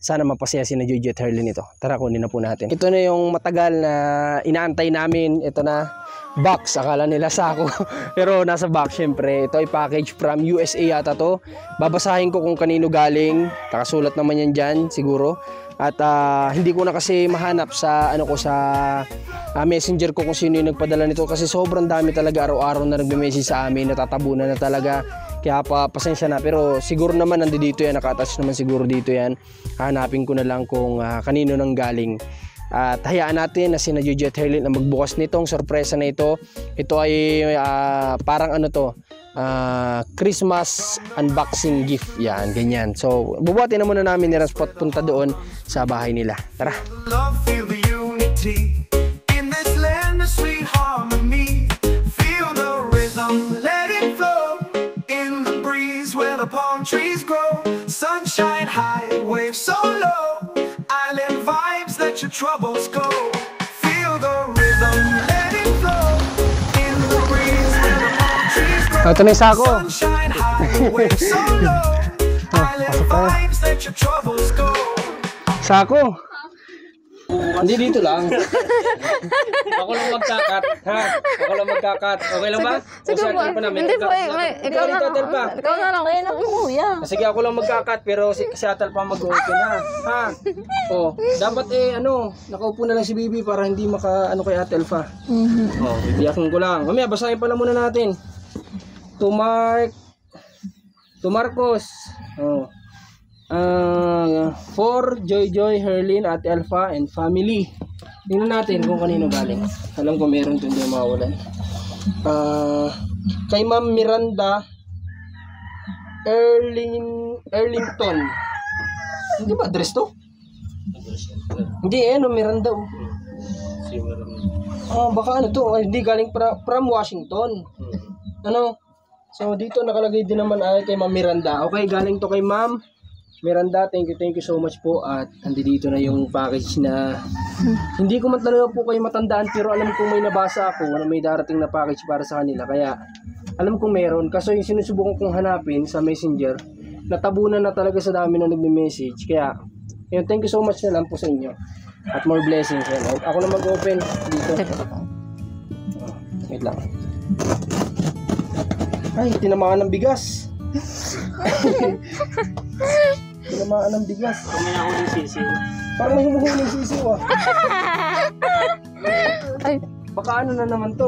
sana mapasaya si na Jojo at Herlin ito. Tara, kunin na po natin. Ito na yung matagal na inaantay namin. Ito na, box. Akala nila sako. Pero nasa box, syempre. Ito ay package from USA yata to. Babasahin ko kung kanino galing. Nakasulat naman yan dyan, siguro. At hindi ko na kasi mahanap sa messenger ko kung sino yung nagpadala nito. Kasi sobrang dami talaga, araw-araw na nagme-message sa amin. Natatabunan na talaga. Kaya pasensya na, pero siguro naman nandito yan, naka-attach naman siguro dito yan. Hanapin ko na lang kung kanino nang galing. At hayaan natin na si Jojo at Herlin ang magbukas nitong sorpresa na ito. Ito ay parang ano to, Christmas unboxing gift. Yan, ganyan. So, bubuhatin na muna namin ni Ranspot punta doon sa bahay nila. Tara! Love, feel the unity in this land of sweet harmony. Feel the rhythm, let it flow. In the breeze where the palm trees grow. Sunshine high, waves so low. Island vibes, let your troubles go. Feel the rhythm, let it flow. In the breeze where the palm trees grow. Ito na yung sako. Sunshine high, waves so low. Island vibes, let your troubles go. Sako. Hindi dito lang. Ako lang magkakat, ha? Ako lang magkakat. Okay lang ba? Sige po. Hindi po, ikaw na lang. Kaya na po, yeah. Sige, ako lang magkakat, pero si Atal pa mag-open, ha? Ha? Oh, dapat nakaupo na lang si Bibi para hindi kay Ate Alpha. Oh, bibiyakin ko lang. Mamaya, basahin pala muna natin. To Marcos. Oh. For Joy, Herlin, Ate Alpha, and family. Tingnan natin kung kanino galing. Alam ko meron doon yung mawalan. Kay Ma'am Miranda Erlington. Hindi ba address to? Hindi, Miranda. Baka to. Hindi, galing from Washington. So dito nakalagay din naman ay kay Ma'am Miranda. Okay, galing to kay Ma'am Miranda, thank you so much po. At andito na yung package na hindi ko man talaga po kayo matandaan, pero alam kong may nabasa ako na may darating na package para sa kanila. Kaya alam kong meron. Kaso yung sinusubukan kong hanapin sa messenger, natabunan na talaga sa dami na nagme-message. Kaya yun, thank you so much na lang po sa inyo. At more blessings. Ako na mag-open dito. Wait lang. Ay, tinamaan ng bigas. Tinamaan ng bigas. Kamaya ako ng sisiw. Parang may humuhuli ng sisiw, ah. Ay. Baka na naman to.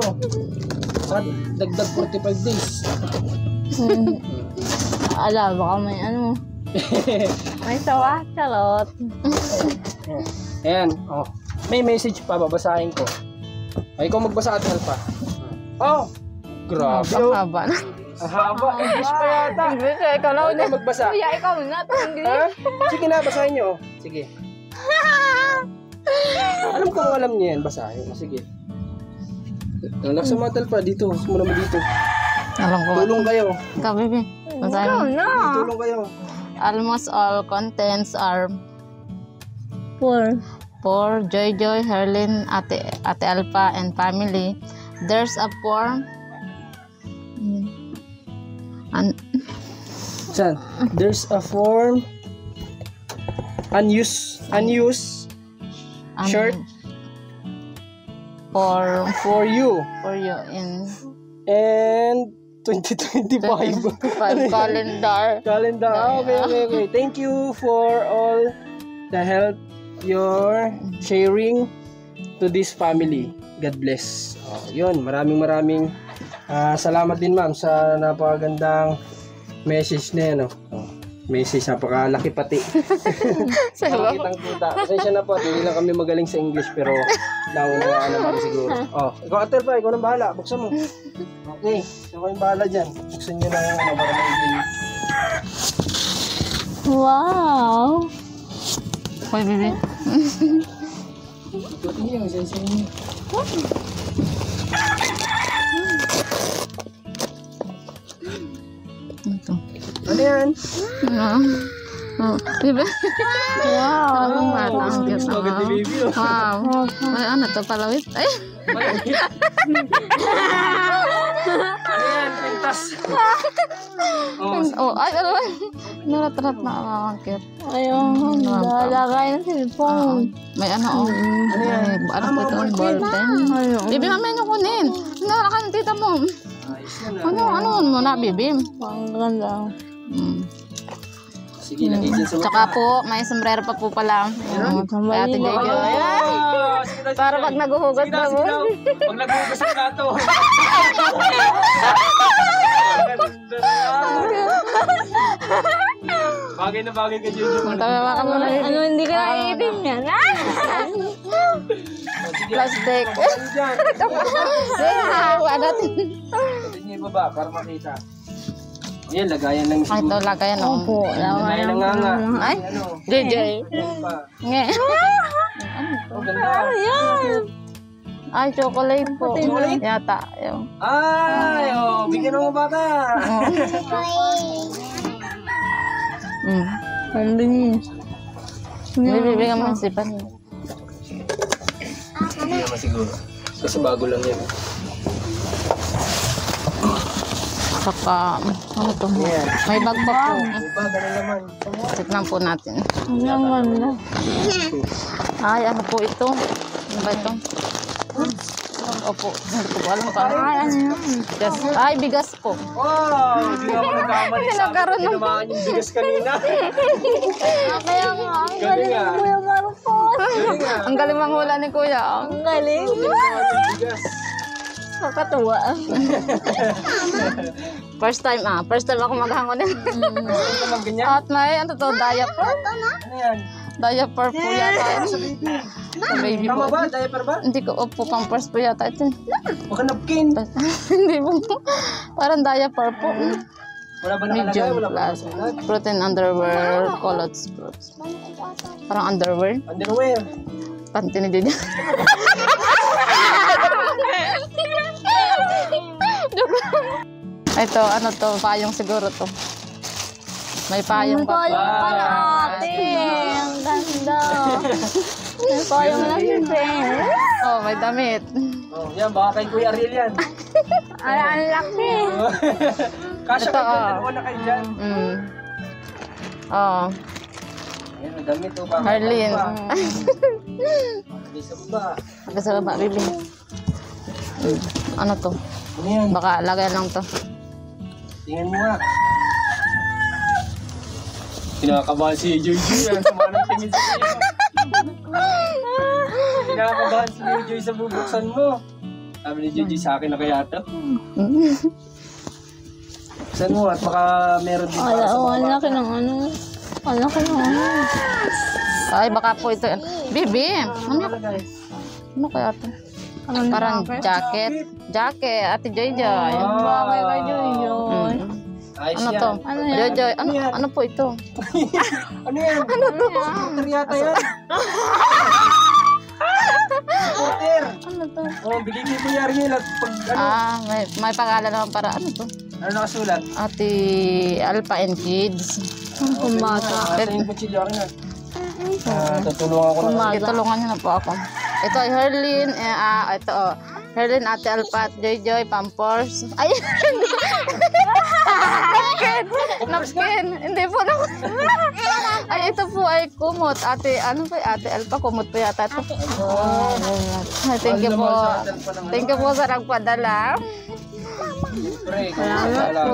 Dagdag 45 days. Baka may may sawa, charot. Ayan, may message pa, babasahin ko. Ay, ikaw magbasa Ate Alpha. Grabe. Ang haba na. Ang haba. English pa yata. English, ikaw na una. Magbasa. Kuya, ikaw na. Sige na, basahin nyo. Sige. Alam ko alam niyo yan, basahin. Sige. Nalak sa Ate Alpha, dito. Muna mo dito. Alam ko. Tulong kayo. Ikaw, baby. Basahin. Tulong kayo. Almost all contents are for Joy, Herlin, Ate Alpha, and family. There's a form There's a form unused shirt for you in and 2025 calendar. Okay. Thank you for all the help you're sharing to this family. God bless. Yun, maraming salamat din, ma'am, sa napakagandang message na yan. Message, napakalaki pati. Kitang kita. Pasensya na po, hindi lang kami magaling sa English, pero naunawaan naman siguro. Ikaw, Ate Alpha, ikaw nang bahala. Buksan mo. Okay, ikaw yung bahala dyan. Buksan nyo na yung para maiging. Wow! Hoy, baby. Ito yung isa-isa niyo. Ito. Ano yan? Diba? Wow! Talagang bata. Ang cute Gusto agad ni baby. Wow! Ay, ano to? Palawit? Ay! Ano yan? Pintas. Ay, ano? Naratrat na. Ang cute. Ayun. Alagay ng cellphone. May ano, oh. Ano po ito? Ball pen. Bibi, mamaya nyo kunin. Hinala ka ng tita mo. Ano muna, Bibi? Ang ganda. Sige, lagay dyan sa Tsaka po, may sombrero pa po pala. Kaya Ate Jojo. Para pag naguhugot na mo. Pag naghugas ka na to. Bagay na bagay ka, Jojo. Tawa ka muna. Ano, hindi ka naiitim yan? Plastic. Pwede niyo ibaba para makita. Ayan, lagayan lang Ay, ito lagayan. Opo. Lagayan lang nga. Ay, Ano? JJ. Ayan pa. Nge. Oh, ganda. Ay, chocolate po. Chocolate? Yata. Yung. Ay, oh, bigyan mo bata. Ang binis. Bibigyan mo ng sipan. Hindi naman siguro. Kasi bago lang yan. Saka, ano to? May bag pa po. Diba, ganun naman. Tignan po natin. Ang ganda. Ay, ano po ito? Ano ba ito? Opo, hindi ko po alam pa. Ay, ano yun? Bigas. Ay, bigas po. Wow, hindi ako nagkamali. Hindi Sabi nagkaroon ko, ng- tinamaan yung bigas kanina. Kaya nga, ang Galing galing ah. ni Kuya Marcos. Galing nga. Ang galing manghula ni Kuya. Ang galing. Tinamaan yung bigas. Kakatuwa. First time ako maghangon. Ano naman ganyan? At may, ano to, diaper? Ano yan? Diaper po yata. Sa baby Tama po. ba? Diaper ba? Hindi ko, opo, pampers po yata ito. Baka napkin. Hindi po. Parang diaper po. Wala ba nakalagay? Medium Wala ba plus. nakasalat? Protein underwear, clothes. Parang underwear. Underwear. Panty ni Didi. Ito, ano to, payong siguro to. May payong pa po. Payong pa na ate. Ang ganda. May payong na si Ben. Oh, may damit. Oh, yan, baka kay Kuya Ariel yan. Ay, ang laki. Kasya Ito, kayo dyan, oh. dalawa na kayo dyan. Oh, Ayan, ang damit to. Baka Harleen. Hindi sa baba. Hanggang sa baba, bibi. Ano to? Ano yan? Baka lagay lang to. Tingnan mo nga. Kinakabahan si Joy yan. Sama ng tingin sa iyo. Kinakabahan si Joy sa bubuksan mo. Sabi ni Joy sa akin na kaya ito. Buksan mo at baka meron din para sa Ang mga laki ng ano. Ang laki ng ano. Ay, baka po ito. Bibi, nakalagay. ano kaya to? Parang jacket. Jacket, Ate Joy Joy. Ang bagay kay Joy. Ayos Ano yan. to? Ano Joy yan? Joy, ano po ito? Ano yan? Ano to? Scooter yata yan. Scooter. Ano to? Oh, bigay kay Kuya Ariel at pag ano. Ah, may pangalan naman para ano to? Ano nakasulat? Ate Alpha and Kids. Ang kumbata. Ito yung kutsilyo akin na. Tutulungan ko na. Sige, tulungan niyo na po ako. Ito ay Herlin, ito oh. Herlin, Ate Alpha at Joy Joy, Pampers. Ay, hindi. Napkin. Hindi po na. Ay, ito po ay kumot. Ate, ano ba? Ate Alpha, kumot po yata ito. Ay, thank you po. Thank you po sa nagpadala. Salamat po.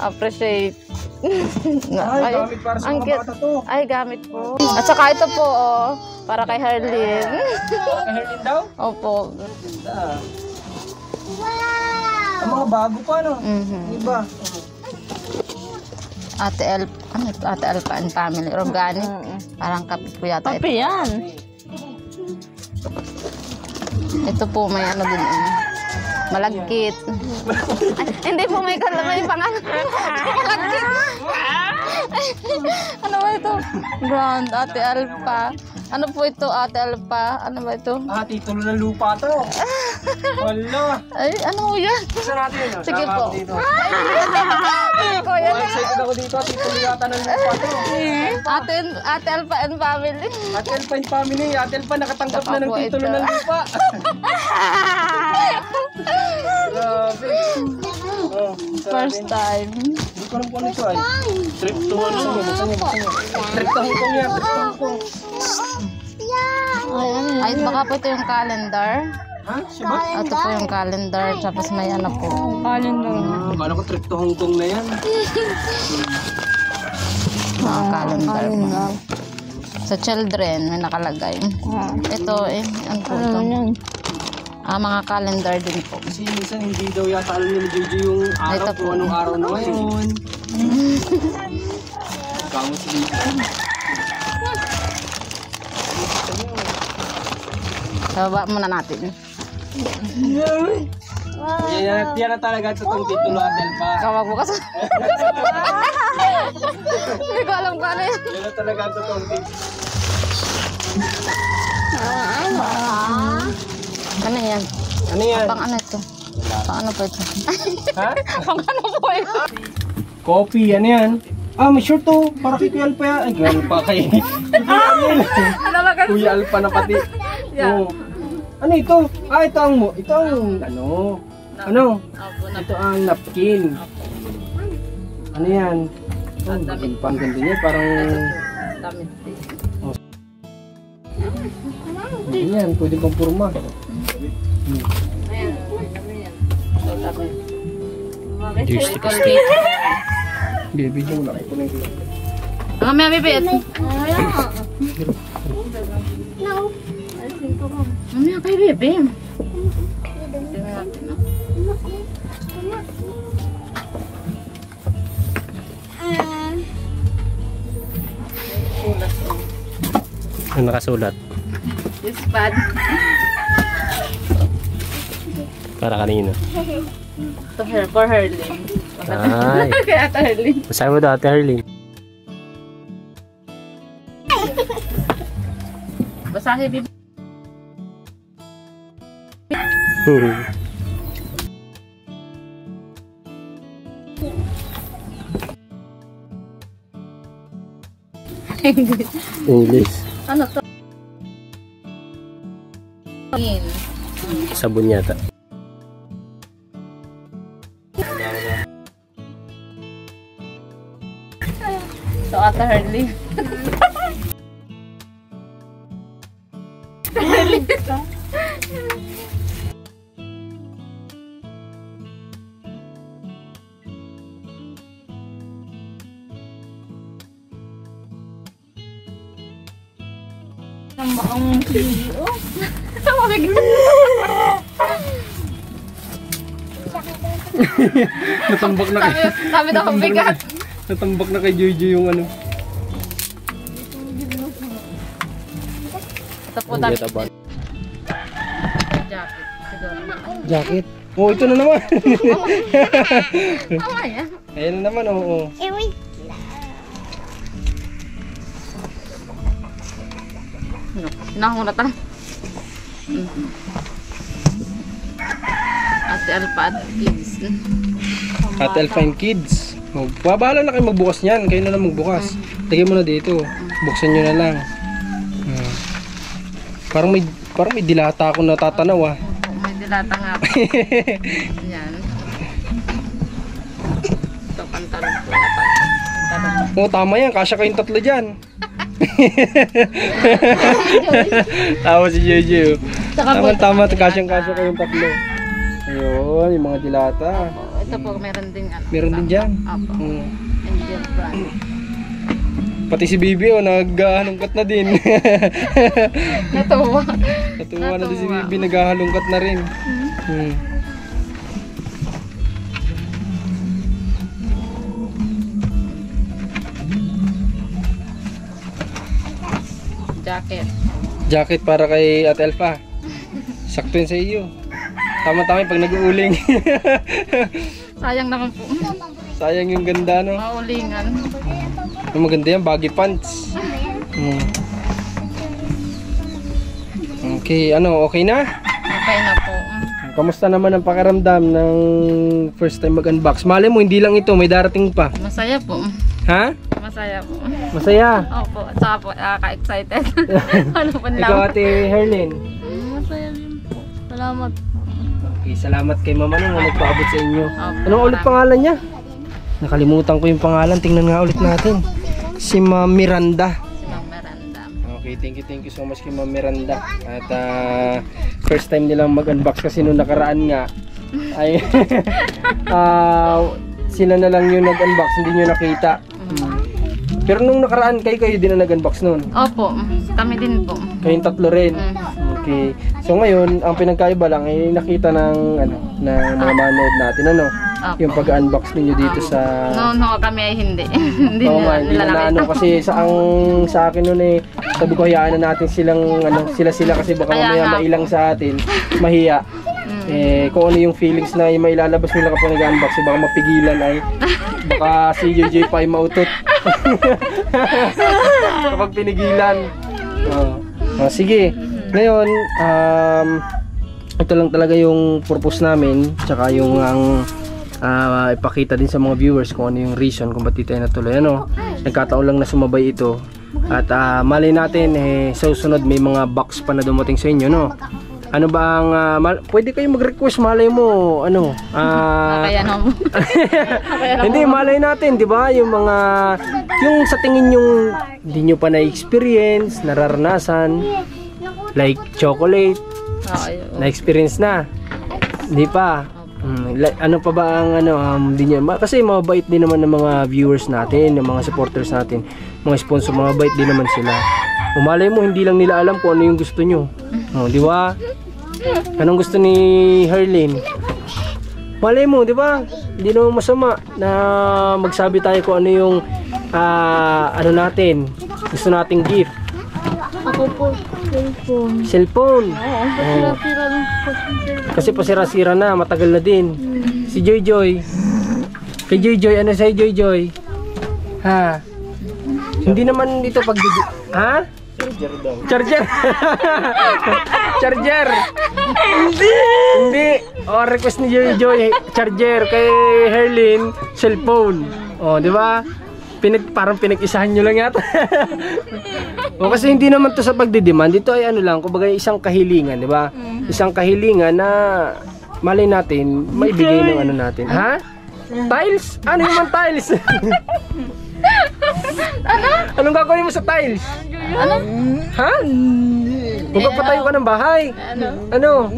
Appreciate. Ay, gamit para sa ang mga cute. bata to. Ay, gamit po. At saka ito po, oh, para kay Herlin. Kay Herlin daw? Opo. Ganda. Ang mga bago pa, no? Iba. Ate Alpha, ano ito? Ate Alpha and Family. Organic. Parang kape po yata ito. Kape yan. Ito po, may ano din. Malagkit. Ay, hindi po may pangalan. Malagkit. Ano ba ito? Ground, Ate Alpha. Ano po ito, Ate Alpha? Ano ba ito? Ah, titulo ng lupa to. Wala. Ay, ano yan? Gusto natin yun. Sige Tama po. ako dito. Ko yan. Excited ako dito. Titulo yata ng lupa to. Ate Alpha and Family. Ate Elpa and family. Ate Elpa nakatanggap na ng Saka po titulo ito. ng lupa. Grabe. Oh, First time. ko alam kung ano ito ay. Trip to ano? Buksan niyo. Trip to Hong Kong yan. Trip to Hong Kong. Ay, baka po ito yung calendar. Ha? Siya ba? Ito po yung calendar, tapos may ano po. Calendar. Akala ko trip to Hong Kong na yan. Calendar po. Sa children, may nakalagay. Ito eh, ano po ito? Mga calendar din po. Kasi minsan hindi daw yata alam ni JJ yung araw Ito po. kung anong araw na ngayon. Kamo si JJ. Baba muna natin. Yan na talaga ito itong titulo Adel pa. Kawag mo kasi. Hindi ko alam kung ano yan. Yan na talaga ito itong titulo. Ano yan? Ano yan? Pang ano ito? Pang ano po ito? Ha? Pang ano po ito? Coffee, ano yan? May shirt to. Para kay Kuya Alpa yan. Ay, Kuya Alpa kay... Kuya Alpa na pati. Oh. Ano ito? Ito ang ano? Ano? Ito ang napkin. Ano yan? Ang ganda niya. Parang... Damit. Yan, pwede pang purma. Bibigyan mo na kayo na ito. Mamaya bibit. Mamaya kayo bibit. Ano nakasulat? This bad. Para kanina. To her, for Herlin. Ay. Kaya ata Herlin. Masabi mo daw, Ate Herlin. Basahin bibit. English. Ano to? Sabon yata. So, ata Herlin. Ang video. Natambak na kay... Sabi daw ang bigat. Natambak na kay Jojo yung ano. Ito po dami. Jacket. Siguro. Jacket. Oh, ito na naman. Tama yan. Ayan na naman, oo. Nahunat na. Ate Alpad Kids. At Alpine Kids. Oh, bahala na kayo magbukas niyan. Kayo na lang magbukas. Lagyan mo na dito. Buksan nyo na lang. Parang may dilata akong natatanaw ah. May dilata nga po. Yan. Ito pantalon po. Pantalon. Oo, tama yan. Kasya kayong tatlo dyan. Tama si Jojo. Tama, kasyang-kasya kayong tatlo. Ayun, yung mga dilata. Ito po, meron din ano. Meron din dyan. Opo. Angel brand. Pati si Bibi, naghahalungkat na din. Natuwa. Natuwa na din si Bibi, naghahalungkat na rin. Jacket. Jacket para kay Ate Alpha. Sakto yun sa iyo. Tama-tama pag nag-uuling. Sayang naman po. Sayang yung ganda, no? Maulingan. Yung maganda yan, baggy pants. Okay, okay na? Okay na po. Kamusta naman ang pakiramdam ng first time mag-unbox? Malay mo, hindi lang ito, may darating pa. Masaya po. Ha? Masaya po. Masaya. Opo, at saka po, ka-excited. Ano po lang. Ikaw, Ate Herlin. Masaya din po. Salamat. Okay, salamat kay Mama nung nagpaabot sa inyo. Opo, Anong ulit pangalan niya? Nakalimutan ko yung pangalan. Tingnan nga ulit natin. Si Ma'am Miranda. Si Ma'am Miranda. Okay, thank you so much kay Ma'am Miranda. At first time nilang mag-unbox kasi nung nakaraan nga ay sila na lang yung nag-unbox, hindi nyo nakita. Pero nung nakaraan kayo din na nag-unbox nun. Opo, kami din po. Kayong tatlo rin. Okay. So ngayon, ang pinagkaiba lang ay nakita ng mga manood natin Opo. yung pag-unbox ninyo dito sa No, kami ay hindi. Hindi hindi nila na nakita. kasi sa akin noon sabi ko hayaan na natin silang sila kasi baka Kaya mamaya nga mailang sa atin, mahiya. Kung ano yung feelings na yung mailalabas nila kapag nag-unbox, baka mapigilan ay baka si JJ pa ay mautot. Kapag pinigilan. Sige. Ngayon, ito lang talaga yung purpose namin, tsaka yung ipakita din sa mga viewers kung ano yung reason kung ba't tayo natuloy. Nagkataon lang na sumabay ito. At malay natin, sa susunod may mga box pa na dumating sa inyo, no? Ano ba ang pwede kayo mag-request, malay mo Kaya no. hindi, malay natin, di ba? Yung mga yung sa tingin yung hindi nyo pa na-experience, nararanasan, like chocolate, na-experience na, hindi pa. Ano pa ba ang hindi nyo, kasi mabait din naman ng mga viewers natin, ng mga supporters natin, mga sponsor, mabait din naman sila. Malay mo hindi lang nila alam kung ano yung gusto nyo. Di ba? Anong gusto ni Herlin? Malay mo, di ba? Hindi naman masama na magsabi tayo kung ano yung natin, gusto nating gift. Ako po, cellphone. Cellphone. Pasira-sira lang po sa cellphone. Kasi pasira-sira na, matagal na din. Si Joy Joy. Kay Joy Joy, ano sa'yo Joy Joy? Ha? Hindi naman dito pag... Ha? Charger daw. Charger! Charger! Hindi! Request ni Joy Joy, charger. Kay Herlin, cellphone. Di ba? Parang pinag-isahan nyo lang yata. Kasi hindi naman to sa pagdidemand. Dito ay lang, kumbaga isang kahilingan, di ba? Isang kahilingan na malay natin, maibigay ng natin. Ha? Tiles? Ano yung tiles? Anong gagawin mo sa tiles? Ano? Ha? Magpapatayo ka ng bahay. Ano?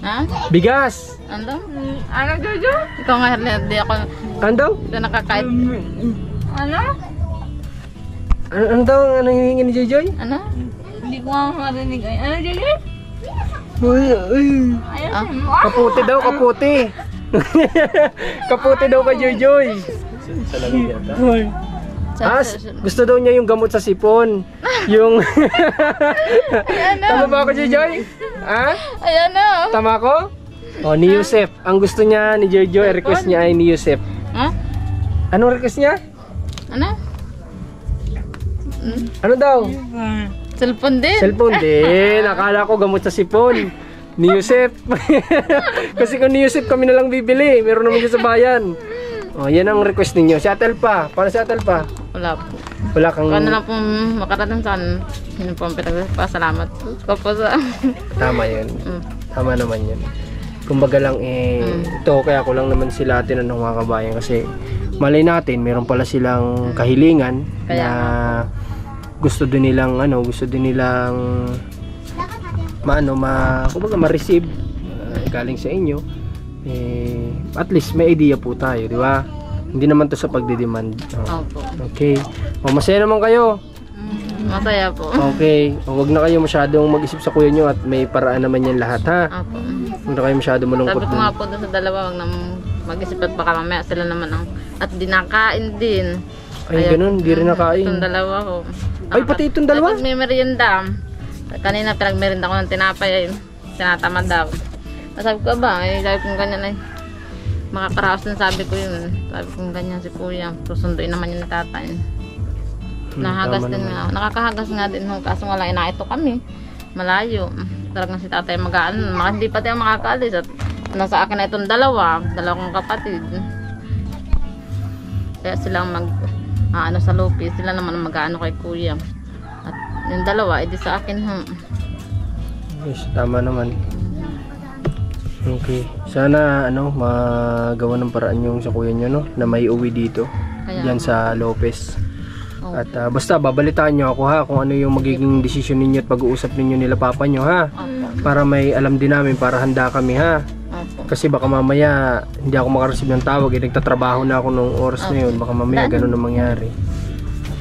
Ha? Bigas. Ano? Ano, Jojo? Ikaw nga, hindi ako Ano? nakakait. Ano? Ano daw ang hinihingi ni Joy Joy? Ano? Hindi ko nga marinig. Ano, Jojo? Ah? Kaputi daw, kaputi. Kaputi daw kay Joy Joy. Gusto daw niya yung gamot sa sipon. Yung Tama ba ako, Joy Joy? Ha? Ayan na. Tama ko? Ni Yusef. Ang gusto niya ni Joy Joy, request niya ay ni Yusef. Ha? Anong request niya? Ano? Ano daw? Cellphone din. Cellphone din. Akala ko gamot sa sipon. Ni Yusef. Kasi kung ni Yusef kami na lang bibili. Meron naman dyan sa bayan. Yan ang request ninyo. Si Atel pa. Paano si Atel pa? Wala po. Wala kang... Kung ano lang po makarating saan, yun po ang pinagpasalamat ko po sa... Tama yun. Tama naman yun. Kumbaga lang ito kaya ko lang naman sila tinanong mga kabayan kasi malay natin meron pala silang kahilingan Kaya na gusto din nilang kumbaga ma-receive galing sa inyo. At least may idea po tayo, di ba? Hindi naman to sa pagdidemand. Opo. Okay. Masaya naman kayo. Masaya po. Okay. Huwag na kayo masyadong mag-isip sa kuya nyo at may paraan naman yan lahat, ha? Opo. Huwag na kayo masyadong malungkot. Sabi ko nga po doon sa dalawa, huwag na mag-isip at baka mamaya sila naman at dinakain din. Ay, ganun, di rin nakain. Itong dalawa ko. Ay, pati itong dalawa? Tapos may merienda. Kanina pinagmerienda ko ng tinapay, tinatamad daw. Sabi ko ba, sabi ko ganyan ay makakaraos din, sabi ko yun. Sabi ko ganyan si kuya, susunduin naman yun ni tatay. Nahagas din nga, nakakahagas nga din ho, kaso nga lang inaito kami. Malayo. Talagang si tatay mag-aan, hindi pa tayo makakaalis at nasa akin na itong dalawang kapatid. Kaya silang sa lupi, sila naman mag-aano kay kuya. At yung dalawa, edi sa akin ho. Yes, tama naman. Okay. Sana ano, magawa ng paraan yung sa kuya nyo, no? Na may uwi dito. Kaya, Diyan sa Lopez. oh, At basta babalitaan nyo ako ha kung ano yung magiging desisyon ninyo at pag-uusap ninyo nila papa nyo ha. opo, Para may alam din namin, para handa kami ha. opo. Kasi baka mamaya hindi ako makareceive ng tawag, nagtatrabaho na ako nung oras na yun. Baka mamaya ganun ang mangyari.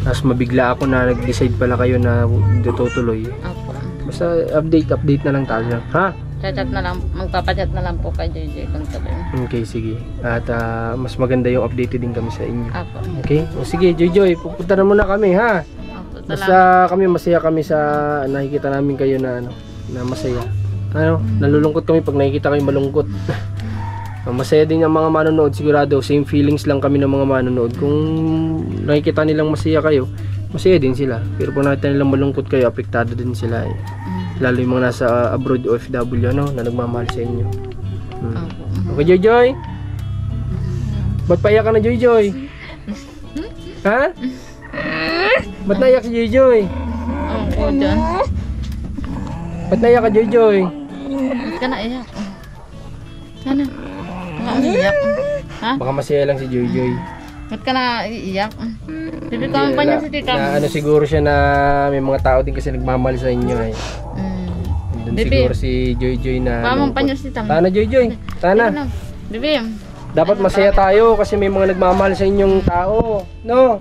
Tapos mabigla ako na nag-decide pala kayo na hindi tutuloy. Opo. Basta update na lang tayo ha. Chat na lang, magpapachat na lang po kay JJ kung tuloy. Okay, sige. At mas maganda yung updated din kami sa inyo. Opo. Okay? O sige, Joy, pupunta na muna kami ha. Opo, salamat. Basta kami masaya kami sa nakikita namin kayo na ano, na masaya. Ano, nalulungkot kami pag nakikita kayo malungkot. Masaya din ang mga manonood, sigurado same feelings lang kami ng mga manonood. Kung nakikita nilang masaya kayo, masaya din sila. Pero kung nakita nilang malungkot kayo, apektado din sila eh. Lalo yung mga nasa abroad OFW ano, na nagmamahal sa inyo. Okay, Joy? Ba't paiyak ka na, Joy? Ha? Ba't naiyak si Joy? Oo, dyan. Ba't naiyak ka, Joy? Ba't ka na iyak? Sana. Baka iyak. Ha? Baka masaya lang si Joy. Ba't ka na iiyak? Bibi ka pa niya si tita. Na ano siguro siya na may mga tao din kasi nagmamahal sa inyo eh. Doon Bibi. siguro si Joy na Pamang pa niya si Tam. Tana Joy. Tana. Bibi. Dapat masaya tayo kasi may mga nagmamahal sa inyong tao. No?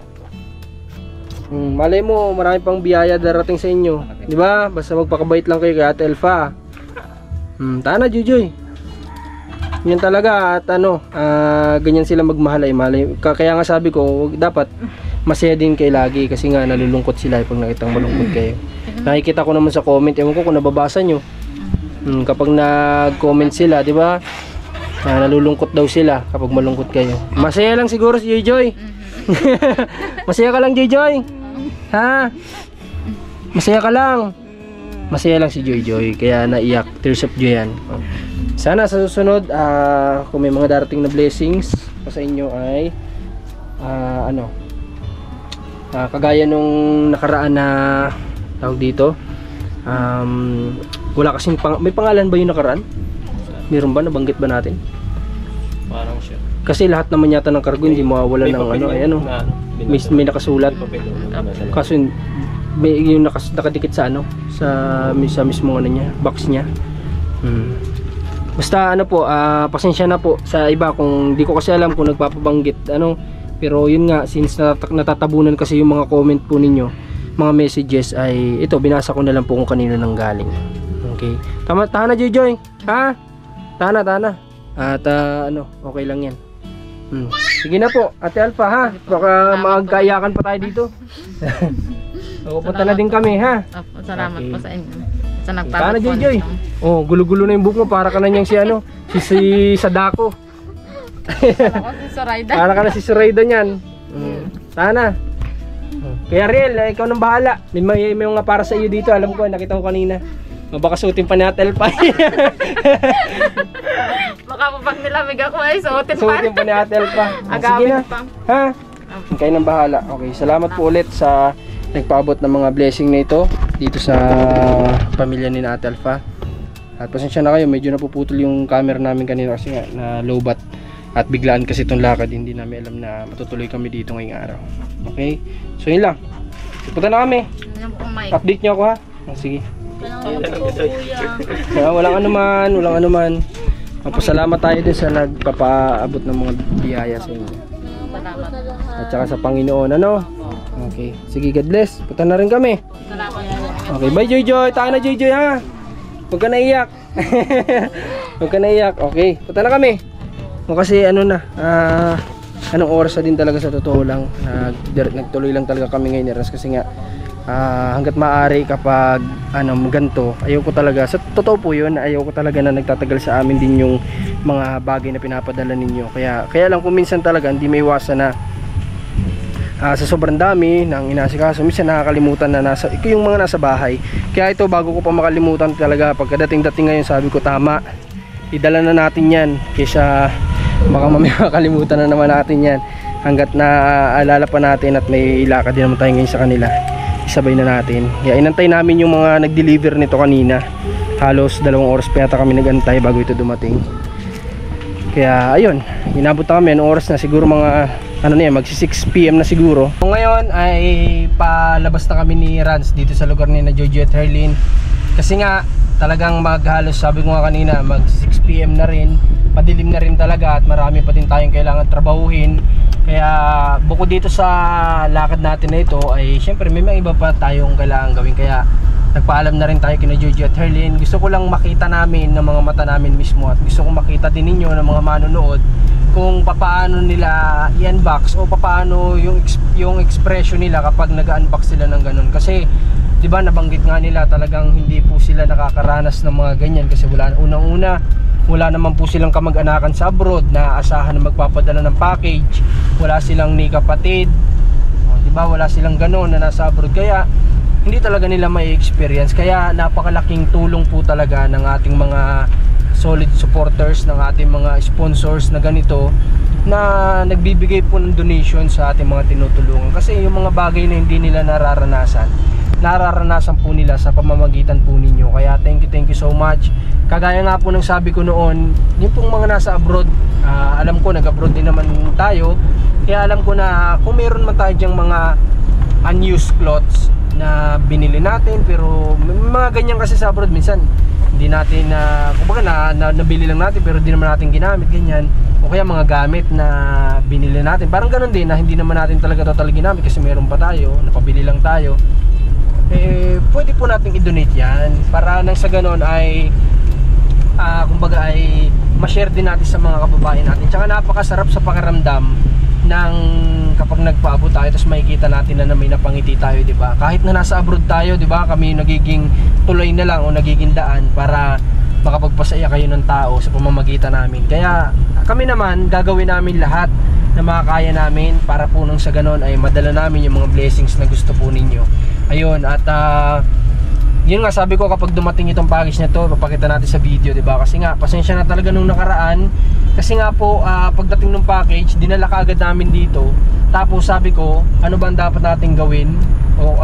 Malay mo, marami pang biyaya darating sa inyo. Di ba? Basta magpakabait lang kayo kay Ate Elfa. Tana Joy. Yan talaga at ano, ganyan sila magmahal ay malay. Kaya nga sabi ko, dapat masaya din kayo lagi kasi nga nalulungkot sila pag nakitang malungkot kayo. Nakikita ko naman sa comment, ewan ko kung nababasa nyo. Kapag nag-comment sila, di ba? Nalulungkot daw sila kapag malungkot kayo. Masaya lang siguro si Joy. Masaya ka lang, Joy. Ha? Masaya ka lang. Masaya lang si Joy. Kaya naiyak. Tears of joy yan. Sana sa susunod, kung may mga darating na blessings sa inyo ay kagaya nung nakaraan na tawag dito. Wala kasing may pangalan ba yung nakaraan? Meron ba? Nabanggit ba natin? Parang siya. Kasi lahat naman yata ng kargo hindi mawawala ng ano, ay ano. May nakasulat. Kaso may yung nakadikit sa ano, sa mismo ano niya, box niya. Basta ano po, pasensya na po sa iba kung di ko kasi alam kung nagpapabanggit ano, pero yun nga since natatabunan kasi yung mga comment po ninyo, mga messages ay ito binasa ko na lang po kung kanino nang galing. Okay. Tana Joy. Ha? Tana. At ano, okay lang 'yan. Sige na po, Ate Alpha ha. Baka magkayakan pa tayo dito. Pupunta na din kami ha. Opo, salamat po sa inyo. Sa Tana nagpapag Joy. Oh, gulo-gulo na yung buhok mo para ka na niyang si ano, si Sadako. Ako si Sorayda. Para ka na si Sorayda niyan. Tana. Kaya Riel, ikaw nang bahala. May mga para sa iyo dito, alam ko, nakita ko kanina. Baka suotin pa ni Ate Elpa. Baka po pag nilamig ako ay suotin pa. Suotin pa ni Ate Elpa. Sige na. pa. Ha? Kayo nang bahala. Okay, salamat po ulit sa nagpaabot ng mga blessing na ito dito sa pamilya ni Ate Elfa. At pasensya na kayo, medyo napuputol yung camera namin kanina kasi nga na lowbat. At biglaan kasi itong lakad, hindi namin alam na matutuloy kami dito ngayong araw. Okay? So yun lang. Punta na kami. Yan po mic. Update nyo ako ha. Sige. Walang anuman. Magpasalamat tayo din sa nagpapaabot ng mga biyaya sa inyo. Salamat. At saka sa Panginoon, ano? Okay. Sige, God bless. Punta na rin kami. Salamat. Okay, bye Joy. Tayo na Joy ha. Huwag ka naiyak. Huwag ka naiyak. Okay, punta na kami. Kasi ano na, anong oras na din talaga sa totoo lang. Nagtuloy lang talaga kami ngayon kasi nga hanggat maaari kapag ganito, ayoko talaga, sa totoo po yun, ayoko talaga na nagtatagal sa amin din yung mga bagay na pinapadala ninyo. Kaya lang kung minsan talaga hindi may iwasan na sa sobrang dami ng inasikaso, minsan nakakalimutan na yung mga nasa bahay. Kaya ito, bago ko pa makalimutan talaga, pagkadating ngayon sabi ko tama, idala na natin yan kaysa baka mamaya makalimutan na naman natin yan. Hanggat naaalala pa natin at may lakad din naman tayo ngayon sa kanila, isabay na natin. Kaya inantay namin yung mga nag-deliver nito kanina Halos 2 oras pa yata kami nagantay bago ito dumating. Kaya ayun, inabot kami ng oras na siguro mga magsi 6 PM na siguro. So, ngayon ay palabas na kami ni Rans dito sa lugar ni na Jojo at Herlin. Kasi nga talagang maghalos, sabi ko nga kanina, mag 6 PM na rin. Madilim na rin talaga at marami pa din tayong kailangan trabahuhin. Kaya bukod dito sa lakad natin na ito ay syempre may mga iba pa tayong kailangan gawin. Kaya nagpaalam na rin tayo kina Jojo at Herlin. Gusto ko lang makita namin ng mga mata namin mismo at gusto ko makita din ninyo ng mga manonood kung paano nila i-unbox o paano yung expression nila kapag nag-unbox sila ng ganun. Kasi 'di ba nabanggit nga nila talagang hindi po sila nakakaranas ng mga ganyan kasi unang-una wala naman po silang kamag-anakan sa abroad na asahan na magpapadala ng package. Wala silang ni kapatid. 'Di ba? Wala silang ganoon na nasa abroad kaya hindi talaga nila may experience. Kaya napakalaking tulong po talaga ng ating mga solid supporters, ng ating mga sponsors na ganito na nagbibigay po ng donation sa ating mga tinutulungan. Kasi yung mga bagay na hindi nila nararanasan po nila sa pamamagitan po ninyo. Kaya thank you so much. Kagaya nga po ng sabi ko noon, yung pong mga nasa abroad, alam ko nag-abroad din naman tayo. Kaya alam ko na kung meron man tayo dyang mga unused clothes na binili natin, pero may mga ganyan kasi sa abroad minsan hindi natin kumbaga nabili lang natin pero hindi naman natin ginamit, ganyan. O kaya mga gamit na binili natin, parang ganun din na hindi naman natin talaga total ginamit kasi meron pa tayo, napabili lang tayo. Pwede po natin i-donate yan para nang sa ganun ay kumbaga ay ma-share din natin sa mga kababayan natin. Tsaka napakasarap sa pakiramdam ng kapag nagpaabot tayo tapos makikita natin na may napangiti tayo, di ba? Kahit na nasa abroad tayo, di ba? Kami nagiging tulay na lang o nagiging daan para makapagpasaya kayo ng tao sa pamamagitan namin. Kaya kami naman gagawin namin lahat na makakaya namin para po nang sa ganon ay madala namin yung mga blessings na gusto po ninyo. Ayun, at yun nga sabi ko, kapag dumating itong package na to, papakita natin sa video, di ba? Kasi nga pasensya na talaga nung nakaraan. Kasi nga po pagdating ng package, dinala kaagad namin dito. Tapos sabi ko, ano ba ang dapat natin gawin? O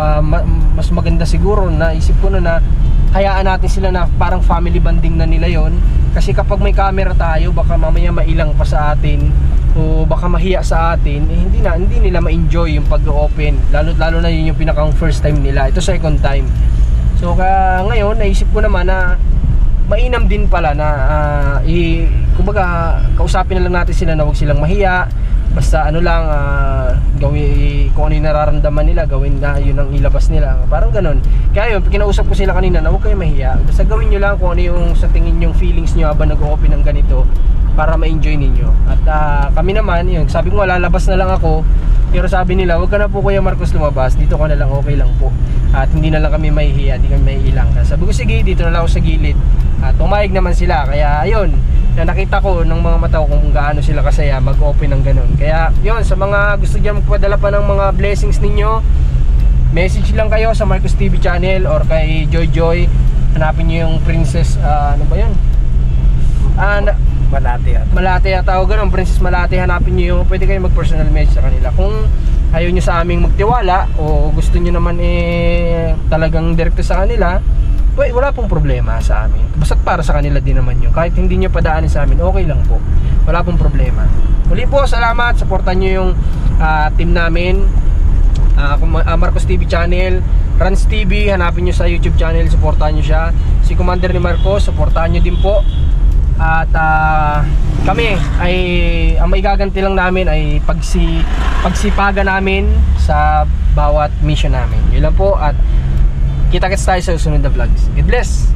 mas maganda siguro, naisip ko na hayaan natin sila na parang family bonding na nila yon. Kasi kapag may camera tayo, baka mamaya mailang pa sa atin o baka mahiya sa atin, hindi nila ma-enjoy yung pag-open. Lalo na yun yung pinakang first time nila. Ito second time. So ngayon naisip ko naman na mainam din pala na kumbaga kausapin na lang natin sila na huwag silang mahiya. Basta ano lang, gawin kung ano yung nararamdaman nila, gawin na yun ang ilabas nila. Parang ganun. Kaya yun, kinausap ko sila kanina na huwag kayo mahiya. Basta gawin nyo lang kung ano yung sa tingin yung feelings nyo habang nag-open ng ganito para ma-enjoy ninyo. At kami naman, yun, sabi ko lalabas na lang ako. Pero sabi nila, huwag ka na po Kuya Marcos lumabas, dito ka na lang, okay lang po. At hindi na lang kami mahihiya, hindi kami mahihilang. Sabi ko sige, dito na lang ako sa gilid. At pumayag naman sila, kaya ayun, na nakita ko ng mga mata ko kung gaano sila kasaya mag-open ng ganun. Kaya yun, sa mga gusto dyan magpadala pa ng mga blessings ninyo, message lang kayo sa Marcos TV channel or kay Joy Joy. Hanapin nyo yung Princess, ano ba yun? Malate yata o ganun, Princess Malate. Hanapin nyo yung, pwede kayo mag-personal message sa kanila. Kung ayaw nyo sa aming magtiwala o gusto nyo naman talagang direkto sa kanila, wala pong problema sa amin. Basta para sa kanila din naman yun. Kahit hindi nyo padaanin sa amin, okay lang po. Wala pong problema. Muli po, salamat. Supportan nyo yung team namin, Marcos TV channel, Rans TV. Hanapin nyo sa YouTube channel, supportan nyo siya. Si Commander ni Marcos, supportan nyo din po. At kami ay ang maigaganti lang namin ay pagsipagan namin sa bawat mission namin. Yun lang po, at kita-kits tayo sa susunod na vlogs. God bless!